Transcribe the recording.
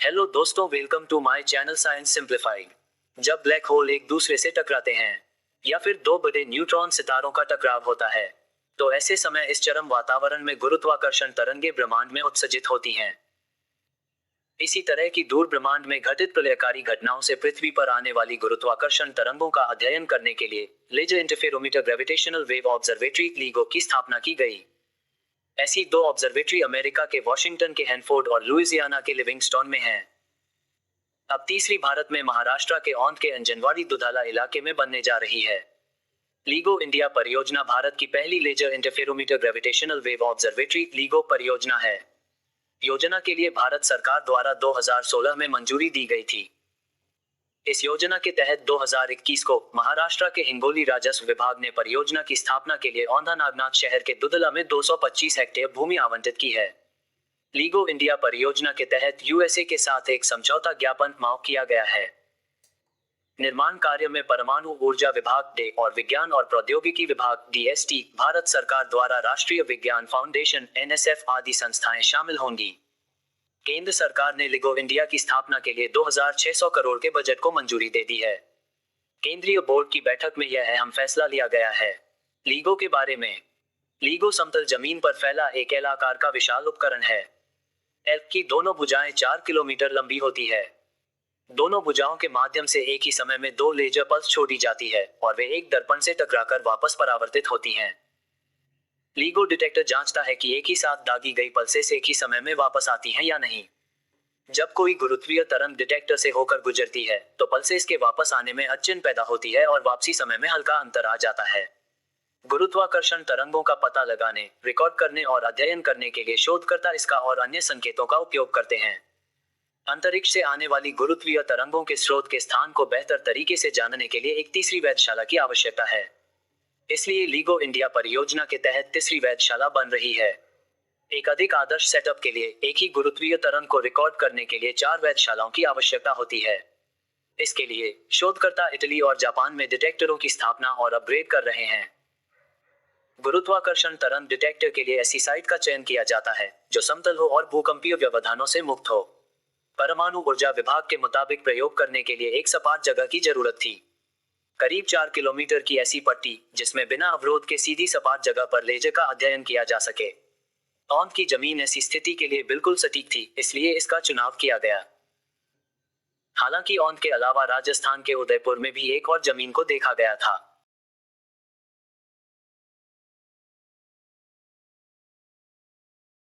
Hello दोस्तों, welcome to my channel science simplified. जब black hole एक दूसरे से टकराते हैं या फिर दो बड़े न्यूट्रॉन सितारों का टकराव होता है, तो ऐसे समय इस चरम वातावरण में गुरुत्वाकर्षण तरंगें ब्रह्मांड में उत्सर्जित होती हैं। इसी तरह की दूर ब्रह्मांड में घटित प्रलयकारी घटनाओं से पृथ्वी पर आने वाली गुरुत्वाकर्षण तरंगों का अध्ययन करने के लिए laser interferometer gravitational wave observatory LIGO की स्थापना की गई। ऐसी दो ऑब्जर्वेटरी अमेरिका के वॉशिंगटन के हैनफोर्ड और लुइसियाना के लिविंगस्टोन में हैं। अब तीसरी भारत में महाराष्ट्र के औंध के अंजनवाड़ी दुधाला इलाके में बनने जा रही है। लीगो इंडिया परियोजना भारत की पहली laser interferometer gravitational wave observatory LIGO परियोजना है। योजना के लिए भारत सरकार द्वारा 2016 में मंजूरी दी गई थी। इस योजना के तहत 2021 को महाराष्ट्र के हिंगोली राजस्व विभाग ने परियोजना की स्थापना के लिए औंधा नागनाथ शहर के दुधला में 225 हेक्टेयर भूमि आवंटित की है। लीगो इंडिया परियोजना के तहत यूएसए के साथ एक समझौता ज्ञापन मांग किया गया है। निर्माण कार्य में परमाणु ऊर्जा विभाग डे और विज्ञान और प्रौद्योगिकी विभाग डीएसटी, भारत सरकार द्वारा राष्ट्रीय विज्ञान फाउंडेशन एनएसएफ आदि संस्थाएं शामिल होंगी। केंद्र सरकार ने लीगो इंडिया की स्थापना के लिए 2600 करोड़ के बजट को मंजूरी दे दी है। केंद्रीय बोर्ड की बैठक में यह अहम फैसला लिया गया है। लीगो के बारे में। लीगो समतल जमीन पर फैला एक एल आकार का विशाल उपकरण है। एल की दोनों भुजाएं 4 किलोमीटर लंबी होती है। दोनों भुजाओं के माध्यम से एक ही समय में दो लेजर पल्स छोड़ी जाती है और वे एक दर्पण से टकराकर वापस परावर्तित होती हैं। लीगो डिटेक्टर जांचता है कि एक ही साथ दागी गई पल्सेस एक ही समय में वापस आती हैं या नहीं। जब कोई गुरुत्वीय तरंग डिटेक्टर से होकर गुजरती है तो पल्सेस के वापस आने में अड़चन पैदा होती है और वापसी समय में हल्का अंतर आ जाता है। गुरुत्वाकर्षण तरंगों का पता लगाने, रिकॉर्ड करने और अध्ययन करने के लिए शोधकर्ता इसका और अन्य संकेतों का उपयोग करते हैं। अंतरिक्ष से आने वाली गुरुत्वीय तरंगों के स्रोत के स्थान को बेहतर तरीके से जानने के लिए एक तीसरी वेधशाला की आवश्यकता है। इसलिए लीगो इंडिया परियोजना के तहत तीसरी वेधशाला बन रही है। एक अधिक आदर्श सेटअप के लिए एक ही गुरुत्वीय तरंग को रिकॉर्ड करने के लिए 4 वेधशालाओं की आवश्यकता होती है। इसके लिए शोधकर्ता इटली और जापान में डिटेक्टरों की स्थापना और अपग्रेड कर रहे हैं। गुरुत्वाकर्षण तरंग डिटेक्टर के लिए ऐसी साइट का चयन किया जाता है जो समतल हो और भूकंपीय व्यवधानों से मुक्त हो। परमाणु ऊर्जा विभाग के मुताबिक प्रयोग करने के लिए एक सपाट जगह की जरूरत थी। करीब 4 किलोमीटर की ऐसी पट्टी जिसमें बिना अवरोध के सीधी सपाट जगह पर लेजर का अध्ययन किया जा सके। औंध की जमीन ऐसी स्थिति के लिए बिल्कुल सटीक थी, इसलिए इसका चुनाव किया गया। हालांकि औंध के अलावा राजस्थान के उदयपुर में भी एक और जमीन को देखा गया था।